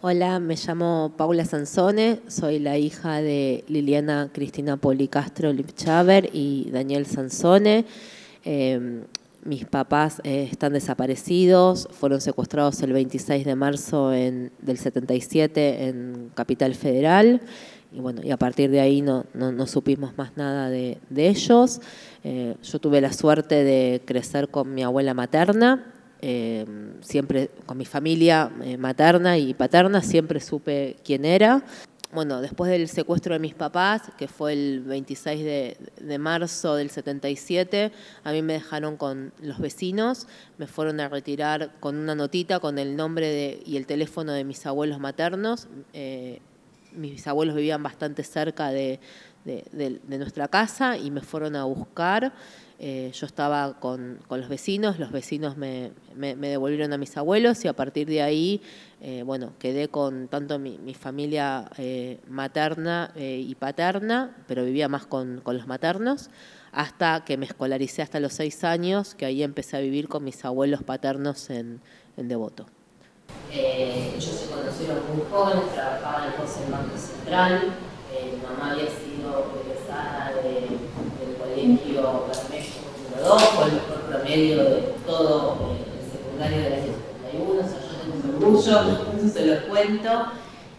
Hola, me llamo Paula Sansone, soy la hija de Liliana Cristina Policastro Lipchaber y Daniel Sansone. Mis papás están desaparecidos, fueron secuestrados el 26 de marzo del 77 en Capital Federal. Y bueno, y a partir de ahí no supimos más nada de ellos. Yo tuve la suerte de crecer con mi abuela materna. Siempre con mi familia materna y paterna, siempre supe quién era. Bueno, después del secuestro de mis papás, que fue el 26 de marzo del 77, a mí me dejaron con los vecinos, me fueron a retirar con una notita con el nombre y el teléfono de mis abuelos maternos. Mis abuelos vivían bastante cerca de nuestra casa y me fueron a buscar. Yo estaba con los vecinos me devolvieron a mis abuelos y a partir de ahí, bueno, quedé con tanto mi familia materna y paterna, pero vivía más con los maternos, hasta que me escolaricé hasta los 6 años, que ahí empecé a vivir con mis abuelos paternos en Devoto. Ellos se conocieron muy jóvenes, trabajaban en el Banco Central. Mi mamá había sido egresada del colegio Bermejo número 2, fue el mejor promedio de todo el secundario del año 71, o sea, yo tengo un orgullo, eso se los cuento.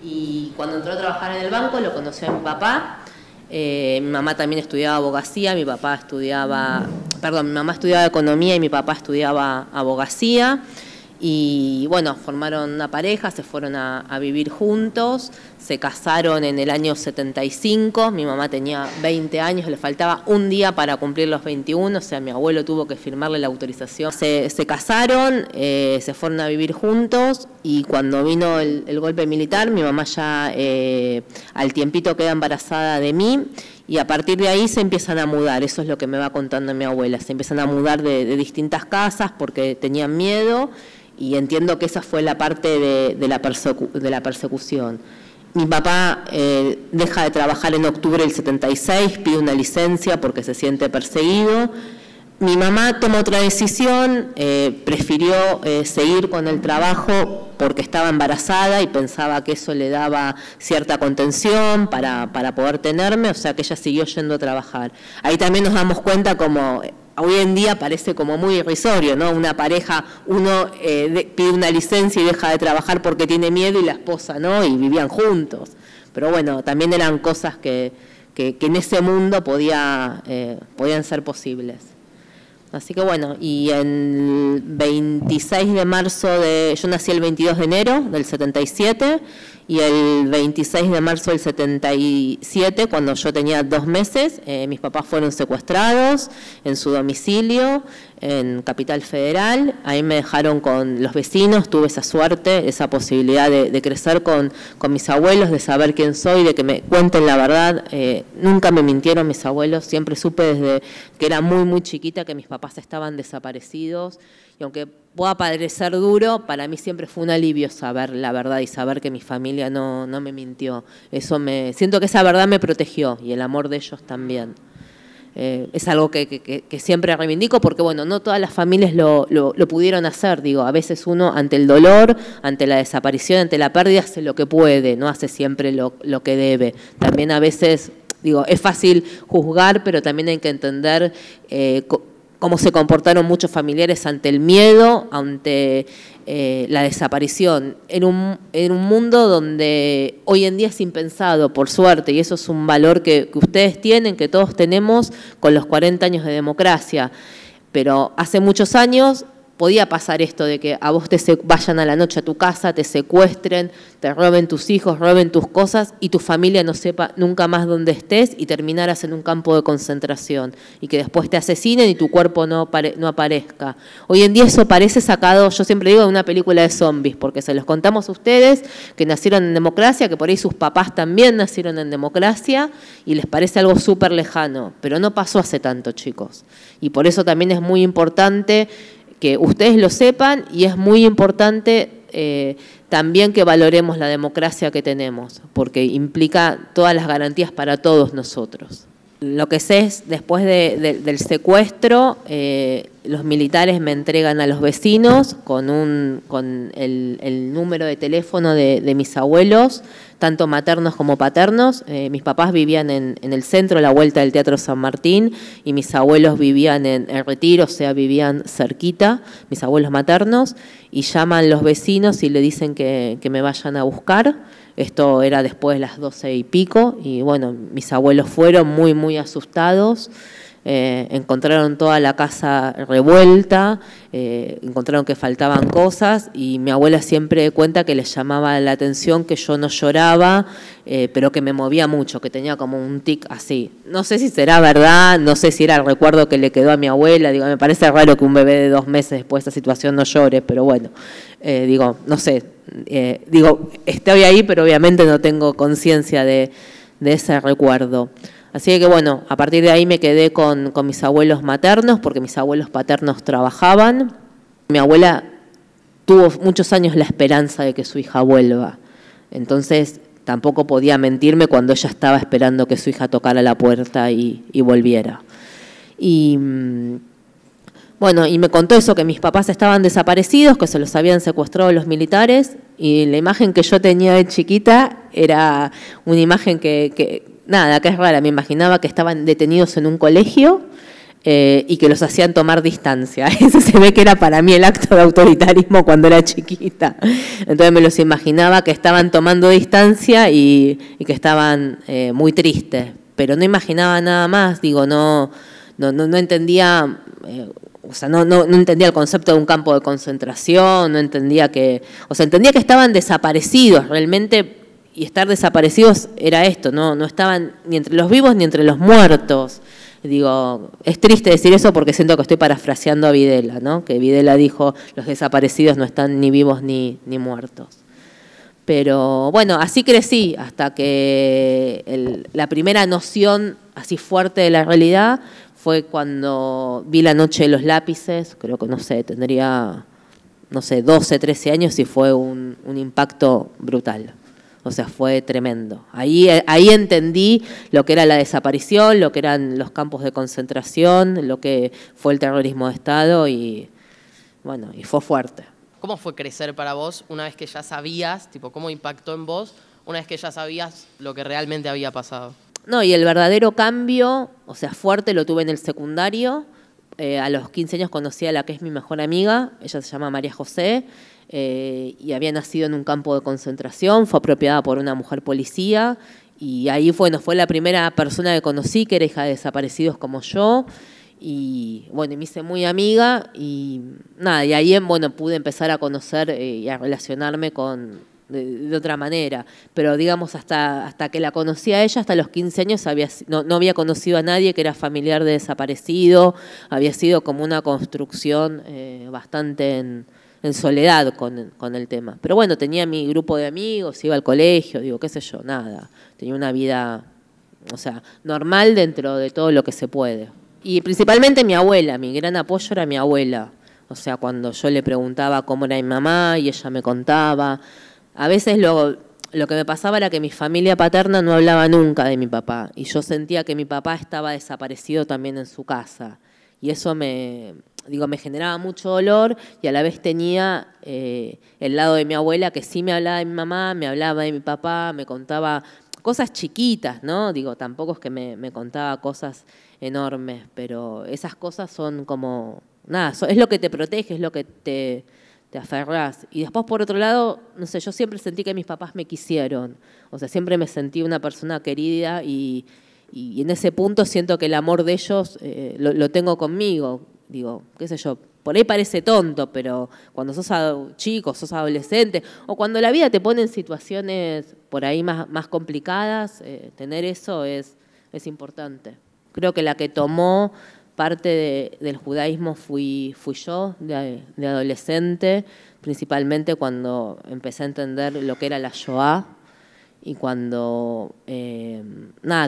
Y cuando entró a trabajar en el banco lo conoció a mi papá. Mi mamá también estudiaba abogacía, mi mamá estudiaba economía y mi papá estudiaba abogacía. Y bueno, formaron una pareja, se fueron a vivir juntos, se casaron en el año 75, mi mamá tenía 20 años, le faltaba un día para cumplir los 21, o sea, mi abuelo tuvo que firmarle la autorización. Se casaron, se fueron a vivir juntos y cuando vino el golpe militar, mi mamá ya al tiempito queda embarazada de mí. Y a partir de ahí se empiezan a mudar, eso es lo que me va contando mi abuela, se empiezan a mudar de distintas casas porque tenían miedo. Y entiendo que esa fue la parte de la persecución. Mi papá deja de trabajar en octubre del 76, pide una licencia porque se siente perseguido. Mi mamá toma otra decisión, prefirió seguir con el trabajo porque estaba embarazada y pensaba que eso le daba cierta contención para poder tenerme, o sea que ella siguió yendo a trabajar. Ahí también nos damos cuenta como hoy en día parece como muy irrisorio, ¿no? Una pareja, uno pide una licencia y deja de trabajar porque tiene miedo y la esposa no, y vivían juntos. Pero bueno, también eran cosas que en ese mundo podían ser posibles. Así que bueno, y el 26 de marzo yo nací el 22 de enero del 77 y el 26 de marzo del 77, cuando yo tenía 2 meses, mis papás fueron secuestrados en su domicilio en Capital Federal. Ahí me dejaron con los vecinos, tuve esa suerte, esa posibilidad de crecer con mis abuelos, de saber quién soy, de que me cuenten la verdad. Nunca me mintieron mis abuelos, siempre supe desde que era muy, muy chiquita que mis papás estaban desaparecidos. Y aunque pueda parecer duro, para mí siempre fue un alivio saber la verdad y saber que mi familia no me mintió. Siento que esa verdad me protegió y el amor de ellos también. Es algo que siempre reivindico porque, bueno, no todas las familias lo pudieron hacer. Digo, a veces uno ante el dolor, ante la desaparición, ante la pérdida, hace lo que puede, no hace siempre lo que debe. También a veces, digo, es fácil juzgar, pero también hay que entender cómo se comportaron muchos familiares ante el miedo, ante la desaparición, en un mundo donde hoy en día es impensado, por suerte, y eso es un valor que ustedes tienen, que todos tenemos con los 40 años de democracia. Pero hace muchos años podía pasar esto de que a vos vayan a la noche a tu casa, te secuestren, te roben tus hijos, roben tus cosas y tu familia no sepa nunca más dónde estés y terminaras en un campo de concentración y que después te asesinen y tu cuerpo no aparezca. Hoy en día eso parece sacado, yo siempre digo, de una película de zombies, porque se los contamos a ustedes que nacieron en democracia, que por ahí sus papás también nacieron en democracia y les parece algo súper lejano, pero no pasó hace tanto, chicos. Y por eso también es muy importante que ustedes lo sepan y es muy importante también que valoremos la democracia que tenemos, porque implica todas las garantías para todos nosotros. Lo que sé es, después del secuestro, los militares me entregan a los vecinos con el número de teléfono de mis abuelos, tanto maternos como paternos. Mis papás vivían en el centro, a la vuelta del Teatro San Martín, y mis abuelos vivían en el Retiro, o sea, vivían cerquita, mis abuelos maternos, y llaman los vecinos y le dicen que me vayan a buscar. Esto era después de las 12 y pico, y bueno, mis abuelos fueron muy asustados. Encontraron toda la casa revuelta, encontraron que faltaban cosas, y mi abuela siempre cuenta que les llamaba la atención que yo no lloraba, pero que me movía mucho, que tenía como un tic así. No sé si será verdad, no sé si era el recuerdo que le quedó a mi abuela. Digo, me parece raro que un bebé de 2 meses después de esa situación no llore, pero bueno, digo, no sé. Digo, estoy ahí, pero obviamente no tengo conciencia de ese recuerdo. Así que bueno, a partir de ahí me quedé con mis abuelos maternos, porque mis abuelos paternos trabajaban. Mi abuela tuvo muchos años la esperanza de que su hija vuelva. Entonces tampoco podía mentirme cuando ella estaba esperando que su hija tocara la puerta y volviera. Y bueno, y me contó eso, que mis papás estaban desaparecidos, que se los habían secuestrado los militares, y la imagen que yo tenía de chiquita era una imagen que es rara. Me imaginaba que estaban detenidos en un colegio y que los hacían tomar distancia. Ese se ve que era para mí el acto de autoritarismo cuando era chiquita. Entonces me los imaginaba que estaban tomando distancia y que estaban muy tristes, pero no imaginaba nada más. Digo, no entendía... O sea, no entendía el concepto de un campo de concentración, no entendía que... O sea, entendía que estaban desaparecidos realmente, y estar desaparecidos era esto, no estaban ni entre los vivos ni entre los muertos. Digo, es triste decir eso porque siento que estoy parafraseando a Videla, ¿no? Que Videla dijo, los desaparecidos no están ni vivos ni muertos. Pero bueno, así crecí hasta que la primera noción así fuerte de la realidad fue cuando vi La noche de los lápices. Creo que, tendría, 12, 13 años, y fue un impacto brutal. O sea, fue tremendo. Ahí entendí lo que era la desaparición, lo que eran los campos de concentración, lo que fue el terrorismo de Estado, y bueno, y fue fuerte. ¿Cómo fue crecer para vos una vez que ya sabías, cómo impactó en vos una vez que ya sabías lo que realmente había pasado? No, y el verdadero cambio, o sea, fuerte, lo tuve en el secundario. A los 15 años conocí a la que es mi mejor amiga, ella se llama María José, y había nacido en un campo de concentración, fue apropiada por una mujer policía, y ahí fue la primera persona que conocí que era hija de desaparecidos como yo, y bueno, me hice muy amiga, y nada, y ahí pude empezar a conocer y a relacionarme de otra manera, pero digamos hasta que la conocí a ella, hasta los 15 años no había conocido a nadie que era familiar de desaparecido. Había sido como una construcción bastante en soledad con el tema. Pero bueno, tenía mi grupo de amigos, iba al colegio, qué sé yo, nada. Tenía una vida, o sea, normal dentro de todo lo que se puede. Y principalmente mi abuela, mi gran apoyo era mi abuela. O sea, cuando yo le preguntaba cómo era mi mamá y ella me contaba. A veces lo que me pasaba era que mi familia paterna no hablaba nunca de mi papá, y yo sentía que mi papá estaba desaparecido también en su casa, y eso me generaba mucho dolor, y a la vez tenía el lado de mi abuela que sí me hablaba de mi mamá, me hablaba de mi papá, me contaba cosas chiquitas, ¿no? Tampoco es que me contaba cosas enormes, pero esas cosas son como, nada, es lo que te protege, es lo que te aferrás. Y después, por otro lado, no sé, yo siempre sentí que mis papás me quisieron. O sea, siempre me sentí una persona querida, y en ese punto siento que el amor de ellos lo tengo conmigo. Qué sé yo, por ahí parece tonto, pero cuando sos chico, sos adolescente, o cuando la vida te pone en situaciones por ahí más complicadas, tener eso es importante. Creo que la que tomó parte del judaísmo fui yo, de adolescente, principalmente cuando empecé a entender lo que era la Shoah, y cuando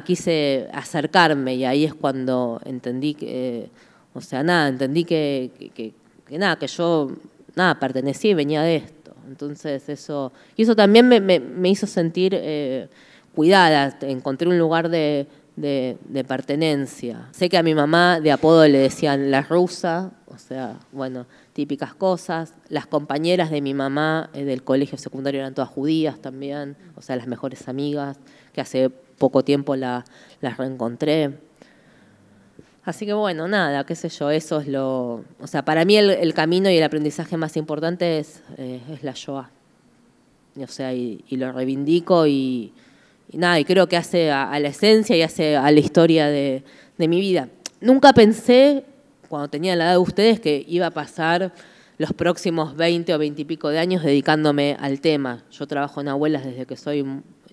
quise acercarme, y ahí es cuando entendí que yo pertenecía y venía de esto. Entonces eso también me hizo sentir cuidada. Encontré un lugar de de pertenencia. Sé que a mi mamá de apodo le decían la rusa, o sea, bueno, típicas cosas. Las compañeras de mi mamá del colegio secundario eran todas judías también, o sea, las mejores amigas, que hace poco tiempo las reencontré. Así que bueno, nada, qué sé yo, eso es lo... O sea, para mí el camino y el aprendizaje más importante es la Shoah. O sea, y lo reivindico y nada, y creo que hace a la esencia y hace a la historia de mi vida. Nunca pensé, cuando tenía la edad de ustedes, que iba a pasar los próximos 20 o 20 y pico de años dedicándome al tema. Yo trabajo en abuelas desde que soy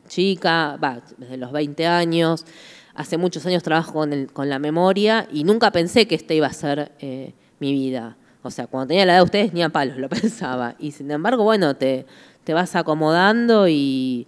chica, desde los 20 años. Hace muchos años trabajo con la memoria y nunca pensé que esta iba a ser mi vida. O sea, cuando tenía la edad de ustedes ni a palos lo pensaba. Y sin embargo, bueno, te vas acomodando y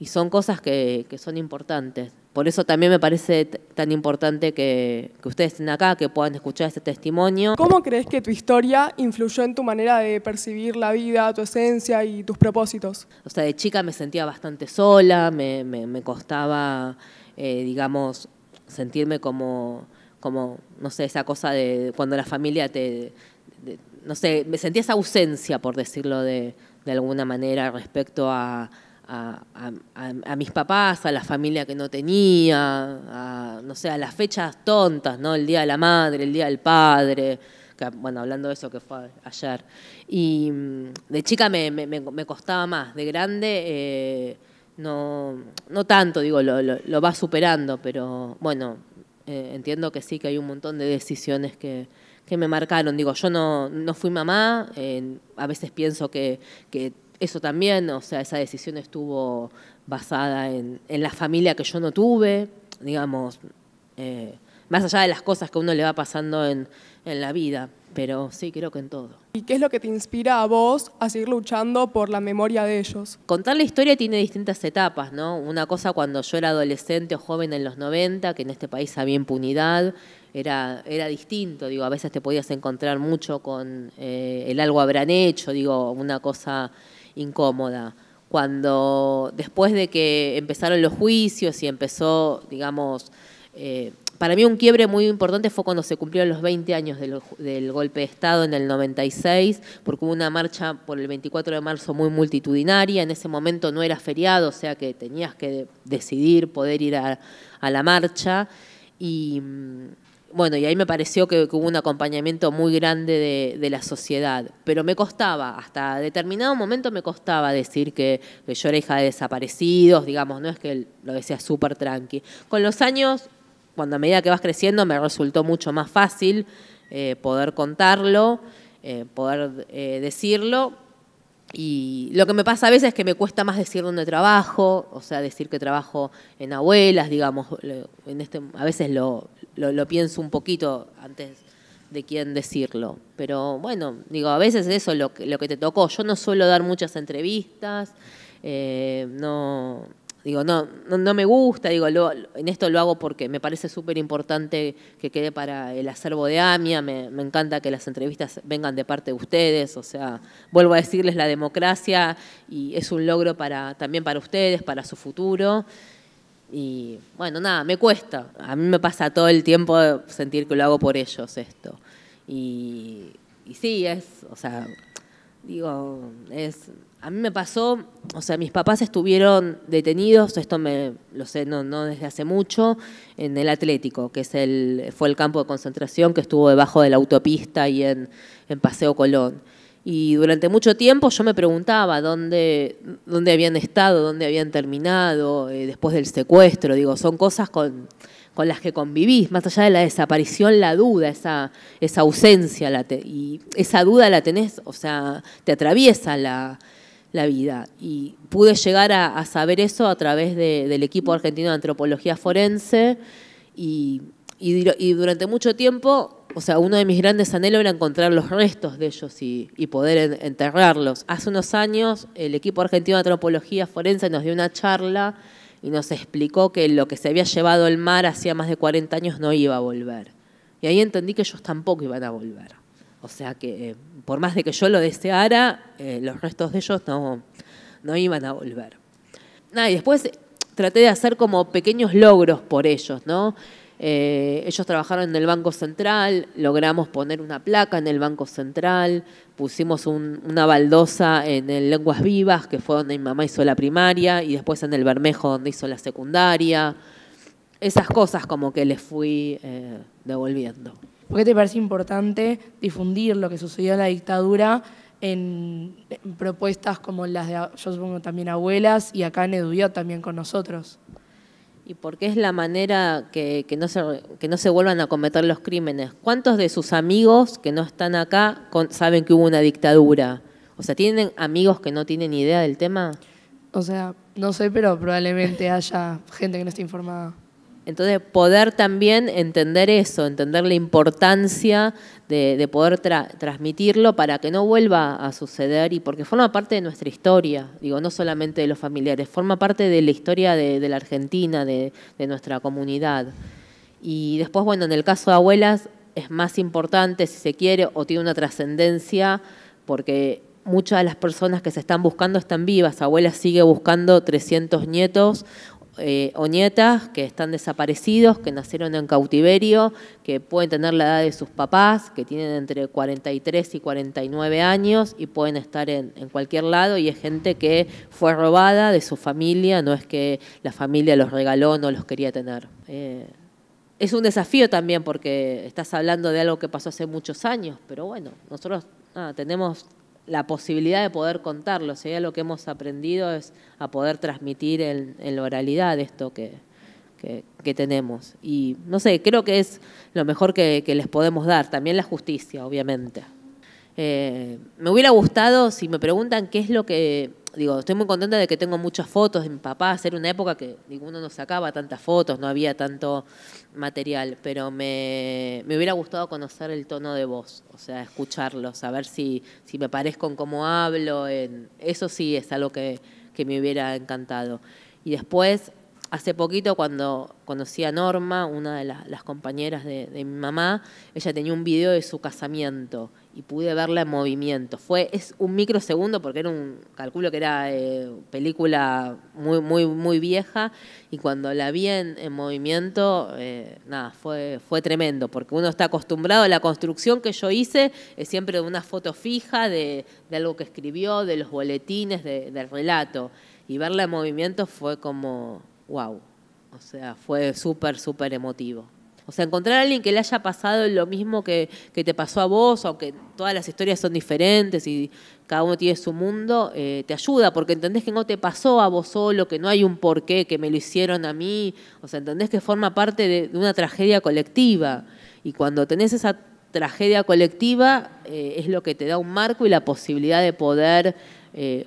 son cosas que son importantes. Por eso también me parece tan importante que ustedes estén acá, que puedan escuchar este testimonio. ¿Cómo crees que tu historia influyó en tu manera de percibir la vida, tu esencia y tus propósitos? O sea, de chica me sentía bastante sola, me costaba, digamos, sentirme como, no sé, esa cosa de cuando la familia no sé, me sentía esa ausencia, por decirlo de alguna manera, respecto a mis papás, a la familia que no tenía, no sé, a las fechas tontas, ¿no? El Día de la Madre, el Día del Padre, que, bueno, hablando de eso que fue ayer. Y de chica me costaba más, de grande no tanto, digo, lo va superando, pero bueno, entiendo que sí, que hay un montón de decisiones que me marcaron. Digo, yo no fui mamá, a veces pienso que eso también, o sea, esa decisión estuvo basada en la familia que yo no tuve, digamos, más allá de las cosas que a uno le va pasando en la vida, pero sí, creo que en todo. ¿Y qué es lo que te inspira a vos a seguir luchando por la memoria de ellos? Contar la historia tiene distintas etapas, ¿no? Una cosa cuando yo era adolescente o joven en los 90, que en este país había impunidad, era distinto, digo, a veces te podías encontrar mucho con el algo habrán hecho, digo, una cosa incómoda. Cuando después de que empezaron los juicios y empezó, digamos, para mí un quiebre muy importante fue cuando se cumplieron los 20 años del golpe de Estado en el 96, porque hubo una marcha por el 24 de marzo muy multitudinaria. En ese momento no era feriado, o sea que tenías que decidir poder ir a la marcha. Y bueno, y ahí me pareció que hubo un acompañamiento muy grande de la sociedad. Pero me costaba, hasta determinado momento me costaba decir que yo era hija de desaparecidos, digamos, no es que lo decía súper tranqui. Con los años, cuando a medida que vas creciendo, me resultó mucho más fácil poder contarlo, poder decirlo. Y lo que me pasa a veces es que me cuesta más decir dónde trabajo, o sea, decir que trabajo en abuelas, digamos, a veces lo pienso un poquito antes de quién decirlo. Pero bueno, digo, a veces eso es lo que te tocó. Yo no suelo dar muchas entrevistas, no me gusta, digo, en esto lo hago porque me parece súper importante que quede para el acervo de AMIA, me encanta que las entrevistas vengan de parte de ustedes, o sea, vuelvo a decirles, la democracia y es un logro también para ustedes, para su futuro. Y bueno, nada, me cuesta, a mí me pasa todo el tiempo sentir que lo hago por ellos esto. Y sí, o sea, digo, a mí me pasó, o sea, mis papás estuvieron detenidos, esto lo sé, no desde hace mucho, en el Atlético, que fue el campo de concentración que estuvo debajo de la autopista y en Paseo Colón. Y durante mucho tiempo yo me preguntaba dónde habían estado, dónde habían terminado, después del secuestro. Digo, son cosas con las que convivís, más allá de la desaparición, la duda, esa ausencia, y esa duda la tenés, o sea, te atraviesa la vida. Y pude llegar a saber eso a través del equipo argentino de antropología forense y durante mucho tiempo, o sea, uno de mis grandes anhelos era encontrar los restos de ellos y poder enterrarlos. Hace unos años el equipo argentino de antropología forense nos dio una charla y nos explicó que lo que se había llevado el mar hacía más de 40 años no iba a volver. Y ahí entendí que ellos tampoco iban a volver. O sea que por más de que yo lo deseara, los restos de ellos no iban a volver. Nada, y después traté de hacer como pequeños logros por ellos, ¿no? Ellos trabajaron en el Banco Central, logramos poner una placa en el Banco Central, pusimos una baldosa en el Lenguas Vivas, que fue donde mi mamá hizo la primaria, y después en el Bermejo, donde hizo la secundaria. Esas cosas como que les fui devolviendo. ¿Por qué te parece importante difundir lo que sucedió en la dictadura en propuestas como las de, yo supongo, también Abuelas, y acá en Eduviot también con nosotros? Y porque es la manera que no se vuelvan a cometer los crímenes. ¿Cuántos de sus amigos que no están acá saben que hubo una dictadura? O sea, ¿tienen amigos que no tienen idea del tema? O sea, no sé, pero probablemente haya gente que no esté informada. Entonces, poder también entender eso, entender la importancia de poder transmitirlo para que no vuelva a suceder y porque forma parte de nuestra historia, digo, no solamente de los familiares, forma parte de la historia de la Argentina, de nuestra comunidad. Y después, bueno, en el caso de Abuelas es más importante, si se quiere, o tiene una trascendencia, porque muchas de las personas que se están buscando están vivas. Abuelas sigue buscando 300 nietos o nietas que están desaparecidos, que nacieron en cautiverio, que pueden tener la edad de sus papás, que tienen entre 43 y 49 años y pueden estar en cualquier lado, y es gente que fue robada de su familia, no es que la familia los regaló, no los quería tener. Es un desafío también porque estás hablando de algo que pasó hace muchos años, pero bueno, nosotros tenemos la posibilidad de poder contarlo. O sea, lo que hemos aprendido es a poder transmitir en la oralidad esto que tenemos. Y no sé, creo que es lo mejor que les podemos dar. También la justicia, obviamente. Me hubiera gustado, si me preguntan qué es lo que... Digo, estoy muy contenta de que tengo muchas fotos de mi papá. Era una época que uno no sacaba tantas fotos, no había tanto material, pero me hubiera gustado conocer el tono de voz, o sea, escucharlo, saber si me parezco en cómo hablo. Eso sí es algo que me hubiera encantado. Y después, hace poquito, cuando conocí a Norma, una de las compañeras de mi mamá, ella tenía un video de su casamiento y pude verla en movimiento. Es un microsegundo porque calculo que era película muy vieja, y cuando la vi en movimiento, fue tremendo, porque uno está acostumbrado a la construcción que yo hice, es siempre de una foto fija, de algo que escribió, de los boletines, del relato, y verla en movimiento fue como... wow, o sea, fue súper emotivo. O sea, encontrar a alguien que le haya pasado lo mismo que te pasó a vos, aunque todas las historias son diferentes y cada uno tiene su mundo, te ayuda, porque entendés que no te pasó a vos solo, que no hay un porqué, que me lo hicieron a mí. O sea, entendés que forma parte de una tragedia colectiva. Y cuando tenés esa tragedia colectiva, es lo que te da un marco y la posibilidad de poder...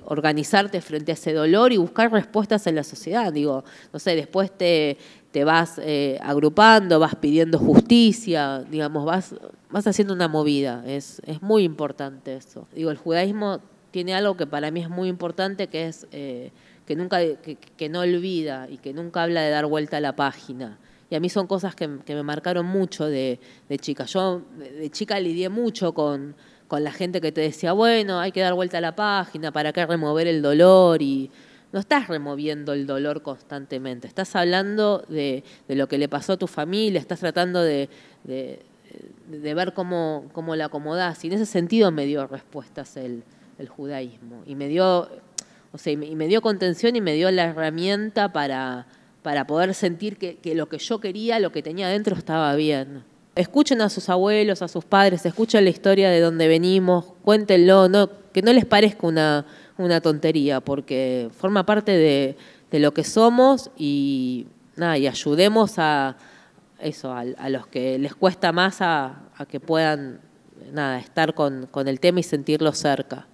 organizarte frente a ese dolor y buscar respuestas en la sociedad. Digo, no sé, después te vas agrupando, vas pidiendo justicia, digamos, vas haciendo una movida. Es muy importante eso. Digo, el judaísmo tiene algo que para mí es muy importante, que es que no olvida y que nunca habla de dar vuelta a la página. Y a mí son cosas que me marcaron mucho de chica. Yo de chica lidié mucho con la gente que te decía, bueno, hay que dar vuelta a la página, ¿para qué remover el dolor? Y no estás removiendo el dolor constantemente, estás hablando de lo que le pasó a tu familia, estás tratando de ver cómo la acomodás. Y en ese sentido me dio respuestas el judaísmo. Y me dio contención y me dio la herramienta para poder sentir que lo que yo quería, lo que tenía adentro estaba bien. Escuchen a sus abuelos, a sus padres, escuchen la historia de dónde venimos, cuéntenlo, que no les parezca una tontería, porque forma parte de lo que somos y ayudemos a los que les cuesta más a que puedan estar con el tema y sentirlo cerca.